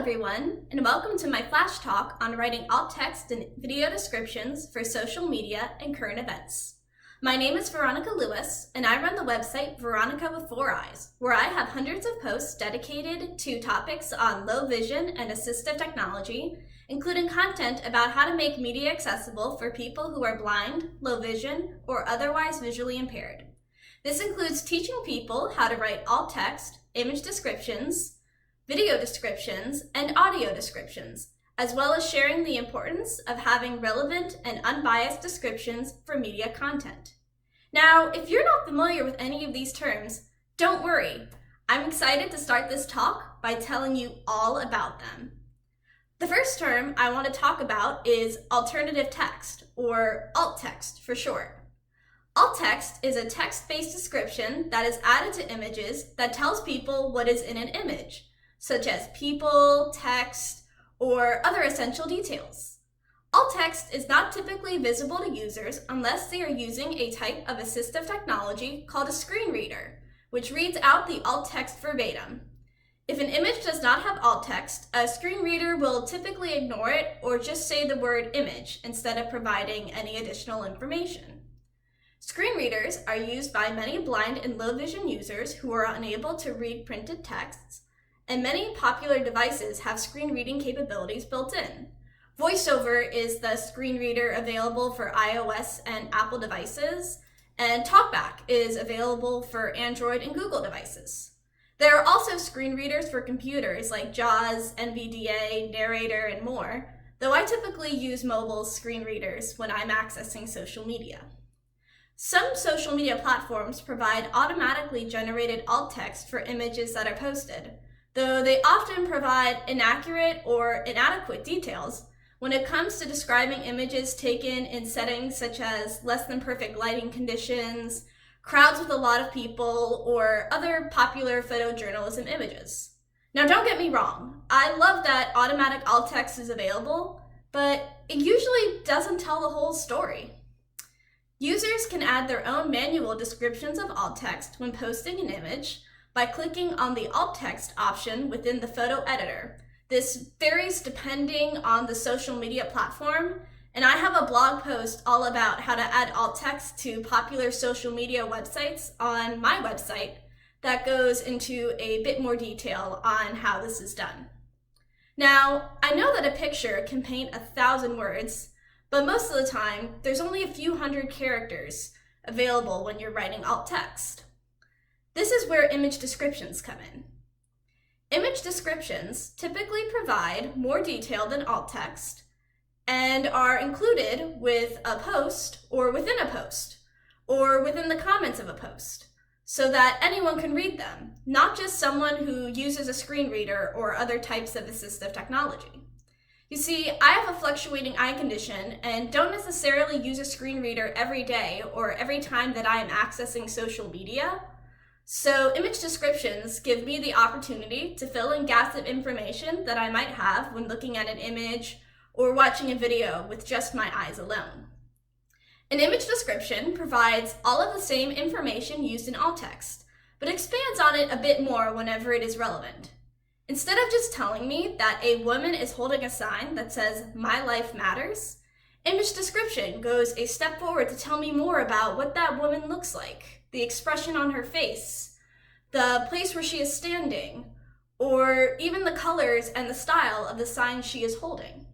everyone, and welcome to my flash talk on writing alt text and video descriptions for social media and current events. My name is Veronica Lewis, and I run the website Veronica with 4 Eyes, where I have hundreds of posts dedicated to topics on low vision and assistive technology, including content about how to make media accessible for people who are blind, low vision, or otherwise visually impaired. This includes teaching people how to write alt text, image descriptions, video descriptions, and audio descriptions, as well as sharing the importance of having relevant and unbiased descriptions for media content. Now, if you're not familiar with any of these terms, don't worry. I'm excited to start this talk by telling you all about them. The first term I want to talk about is alternative text, or alt text for short. Alt text is a text-based description that is added to images that tells people what is in an image, such as people, text, or other essential details. Alt text is not typically visible to users unless they are using a type of assistive technology called a screen reader, which reads out the alt text verbatim. If an image does not have alt text, a screen reader will typically ignore it or just say the word image instead of providing any additional information. Screen readers are used by many blind and low vision users who are unable to read printed texts, and many popular devices have screen reading capabilities built in. VoiceOver is the screen reader available for iOS and Apple devices, and TalkBack is available for Android and Google devices. There are also screen readers for computers like JAWS, NVDA, Narrator, and more, though I typically use mobile screen readers when I'm accessing social media. Some social media platforms provide automatically generated alt text for images that are posted, though they often provide inaccurate or inadequate details when it comes to describing images taken in settings such as less than perfect lighting conditions, crowds with a lot of people, or other popular photojournalism images. Now, don't get me wrong, I love that automatic alt text is available, but it usually doesn't tell the whole story. Users can add their own manual descriptions of alt text when posting an image by clicking on the alt text option within the photo editor. This varies depending on the social media platform, and I have a blog post all about how to add alt text to popular social media websites on my website that goes into a bit more detail on how this is done. Now, I know that a picture can paint 1,000 words, but most of the time, there's only a few hundred characters available when you're writing alt text. This is where image descriptions come in. Image descriptions typically provide more detail than alt text and are included with a post or within a post or within the comments of a post so that anyone can read them, not just someone who uses a screen reader or other types of assistive technology. You see, I have a fluctuating eye condition and don't necessarily use a screen reader every day or every time that I am accessing social media. So image descriptions give me the opportunity to fill in gaps of information that I might have when looking at an image or watching a video with just my eyes alone. An image description provides all of the same information used in alt text, but expands on it a bit more whenever it is relevant. Instead of just telling me that a woman is holding a sign that says, "My life matters," image description goes a step forward to tell me more about what that woman looks like, the expression on her face, the place where she is standing, or even the colors and the style of the sign she is holding.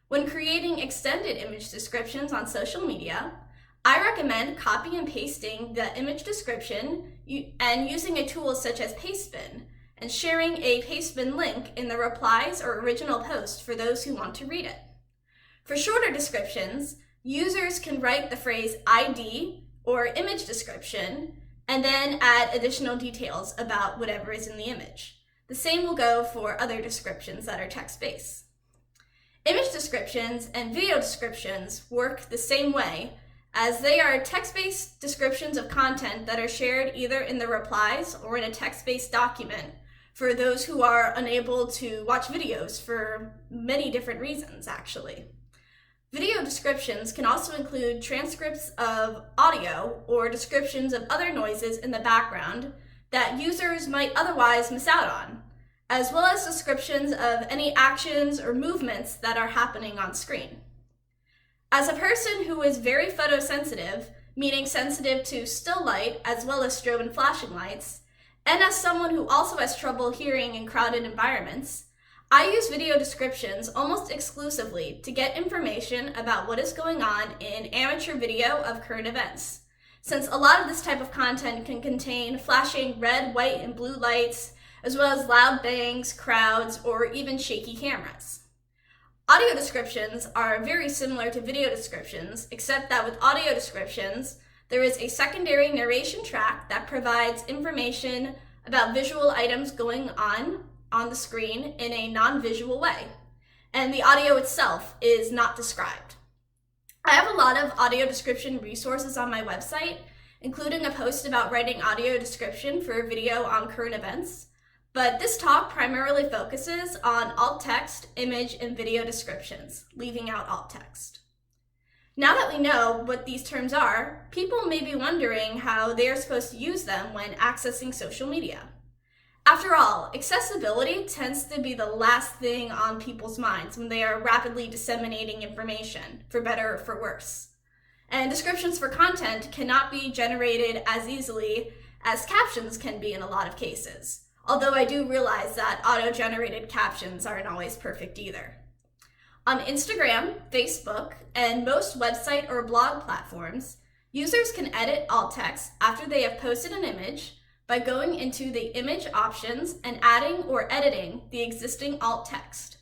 When creating extended image descriptions on social media, I recommend copy and pasting the image description and using a tool such as Pastebin, and sharing a Pastebin link in the replies or original post for those who want to read it. For shorter descriptions, users can write the phrase ID or image description and then add additional details about whatever is in the image. The same will go for other descriptions that are text-based. Image descriptions and video descriptions work the same way, as they are text-based descriptions of content that are shared either in the replies or in a text-based document for those who are unable to watch videos for many different reasons, actually. Video descriptions can also include transcripts of audio or descriptions of other noises in the background that users might otherwise miss out on, as well as descriptions of any actions or movements that are happening on screen. As a person who is very photosensitive, meaning sensitive to still light as well as strobe and flashing lights, and as someone who also has trouble hearing in crowded environments, I use video descriptions almost exclusively to get information about what is going on in amateur video of current events, since a lot of this type of content can contain flashing red, white, and blue lights, as well as loud bangs, crowds, or even shaky cameras. Audio descriptions are very similar to video descriptions, except that with audio descriptions, there is a secondary narration track that provides information about visual items going on the screen in a non-visual way, and the audio itself is not described. I have a lot of audio description resources on my website, including a post about writing audio description for a video on current events, but this talk primarily focuses on alt text, image, and video descriptions, leaving out alt text. Now that we know what these terms are, people may be wondering how they are supposed to use them when accessing social media. After all, accessibility tends to be the last thing on people's minds when they are rapidly disseminating information, for better or for worse. And descriptions for content cannot be generated as easily as captions can be in a lot of cases, although I do realize that auto-generated captions aren't always perfect either. On Instagram, Facebook, and most website or blog platforms, users can edit alt text after they have posted an image by going into the image options and adding or editing the existing alt text.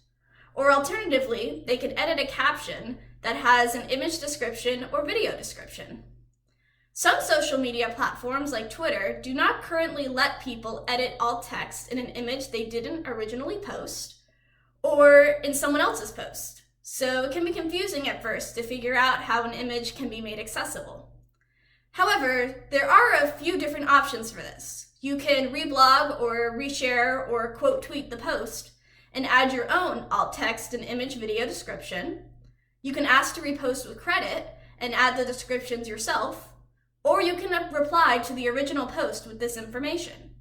Or alternatively, they can edit a caption that has an image description or video description. Some social media platforms like Twitter do not currently let people edit alt text in an image they didn't originally post or in someone else's post, so it can be confusing at first to figure out how an image can be made accessible. However, there are a few different options for this. You can reblog or reshare or quote tweet the post and add your own alt text and image video description. You can ask to repost with credit and add the descriptions yourself, or you can reply to the original post with this information.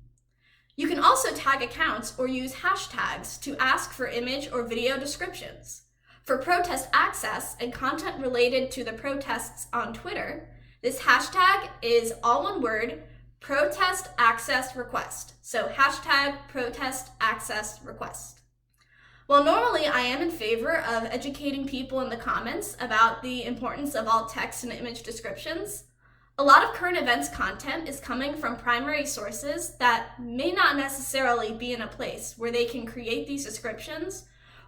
You can also tag accounts or use hashtags to ask for image or video descriptions. For protest access and content related to the protests on Twitter, this hashtag is all one word, Protest Access Request. So hashtag Protest Access Request. While normally I am in favor of educating people in the comments about the importance of alt text and image descriptions, a lot of current events content is coming from primary sources that may not necessarily be in a place where they can create these descriptions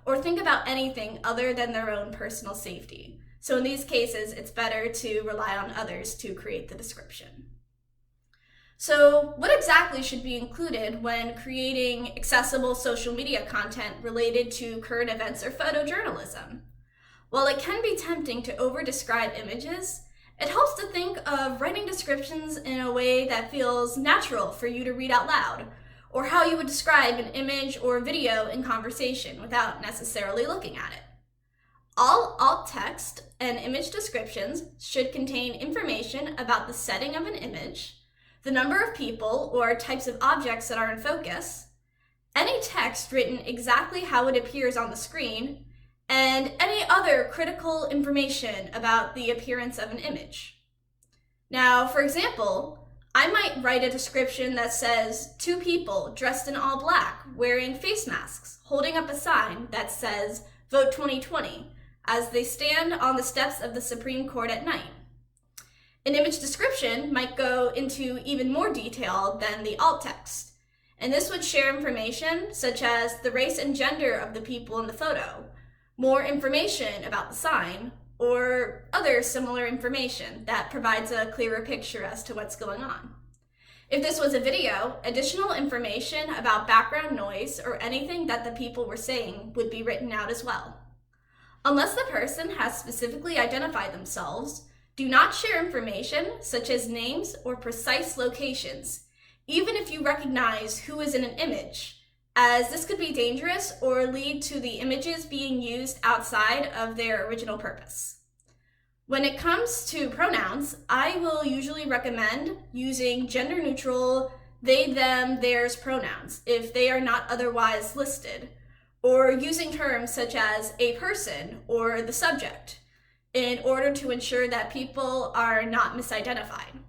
or think about anything other than their own personal safety. So in these cases, it's better to rely on others to create the description. So what exactly should be included when creating accessible social media content related to current events or photojournalism? While it can be tempting to over-describe images, it helps to think of writing descriptions in a way that feels natural for you to read out loud, or how you would describe an image or video in conversation without necessarily looking at it. All alt text and image descriptions should contain information about the setting of an image, the number of people or types of objects that are in focus, any text written exactly how it appears on the screen, and any other critical information about the appearance of an image. Now, for example, I might write a description that says 2 people dressed in all black wearing face masks holding up a sign that says Vote 2020 as they stand on the steps of the Supreme Court at night. An image description might go into even more detail than the alt text, and this would share information such as the race and gender of the people in the photo, more information about the sign, or other similar information that provides a clearer picture as to what's going on. If this was a video, additional information about background noise or anything that the people were saying would be written out as well. Unless the person has specifically identified themselves, do not share information such as names or precise locations, even if you recognize who is in an image, as this could be dangerous or lead to the images being used outside of their original purpose. When it comes to pronouns, I will usually recommend using gender-neutral, they, them, theirs pronouns if they are not otherwise listed, or using terms such as a person or the subject in order to ensure that people are not misidentified.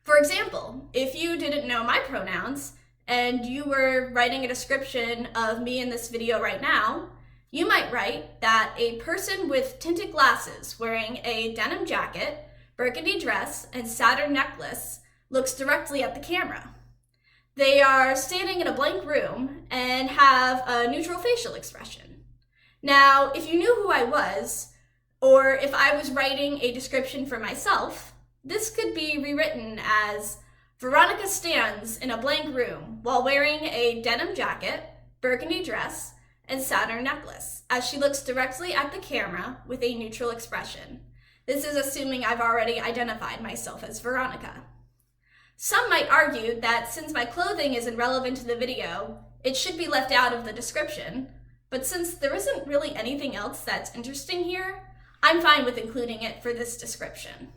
For example, if you didn't know my pronouns and you were writing a description of me in this video right now, you might write that a person with tinted glasses wearing a denim jacket, burgundy dress, and Saturn necklace looks directly at the camera. They are standing in a blank room and have a neutral facial expression. Now, if you knew who I was, or if I was writing a description for myself, this could be rewritten as Veronica stands in a blank room while wearing a denim jacket, burgundy dress, and Saturn necklace as she looks directly at the camera with a neutral expression. This is assuming I've already identified myself as Veronica. Some might argue that since my clothing isn't relevant to the video, it should be left out of the description, but since there isn't really anything else that's interesting here, I'm fine with including it for this description.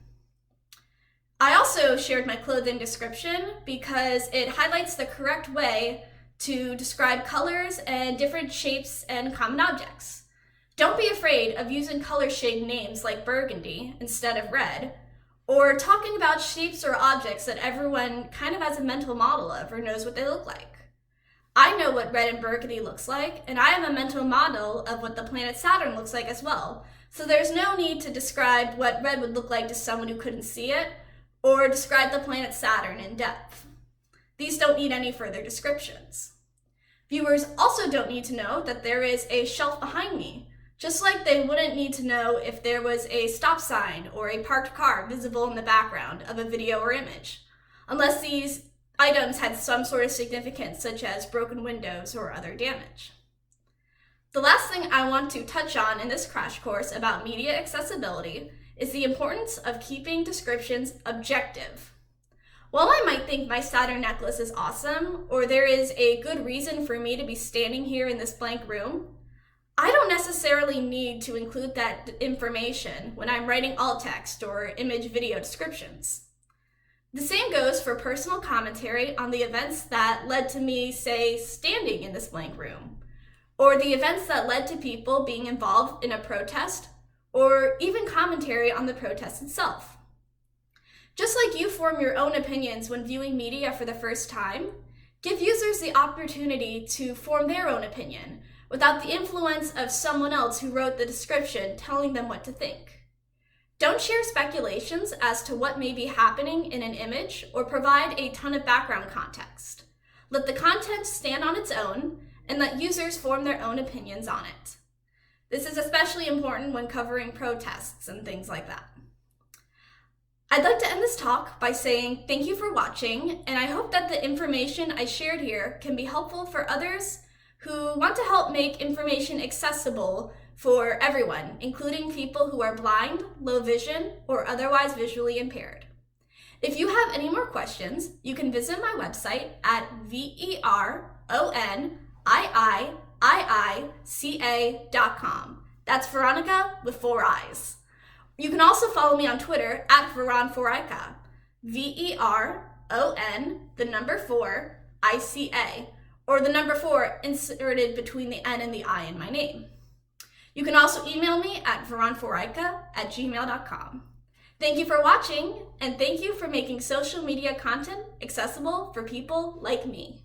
I also shared my clothing description because it highlights the correct way to describe colors and different shapes and common objects. Don't be afraid of using color shade names like burgundy instead of red, or talking about shapes or objects that everyone kind of has a mental model of or knows what they look like. I know what red and burgundy looks like, and I have a mental model of what the planet Saturn looks like as well, so there's no need to describe what red would look like to someone who couldn't see it, or describe the planet Saturn in depth. These don't need any further descriptions. Viewers also don't need to know that there is a shelf behind me, just like they wouldn't need to know if there was a stop sign or a parked car visible in the background of a video or image, unless these items had some sort of significance such as broken windows or other damage. The last thing I want to touch on in this crash course about media accessibility is the importance of keeping descriptions objective. While I might think my Saturn necklace is awesome, or there is a good reason for me to be standing here in this blank room, I don't necessarily need to include that information when I'm writing alt text or image video descriptions. The same goes for personal commentary on the events that led to me, say, standing in this blank room, or the events that led to people being involved in a protest, or even commentary on the protest itself. Just like you form your own opinions when viewing media for the first time, give users the opportunity to form their own opinion without the influence of someone else who wrote the description telling them what to think. Don't share speculations as to what may be happening in an image or provide a ton of background context. Let the context stand on its own and let users form their own opinions on it. This is especially important when covering protests and things like that. I'd like to end this talk by saying thank you for watching, and I hope that the information I shared here can be helpful for others who want to help make information accessible for everyone, including people who are blind, low vision, or otherwise visually impaired. If you have any more questions, you can visit my website at veroniiiica.com. That's Veronica with 4 eyes. You can also follow me on Twitter at Veron4ica, VERON4ICA, or the number 4 inserted between the N and the I in my name. You can also email me at veron4ica@gmail.com. Thank you for watching, and thank you for making social media content accessible for people like me.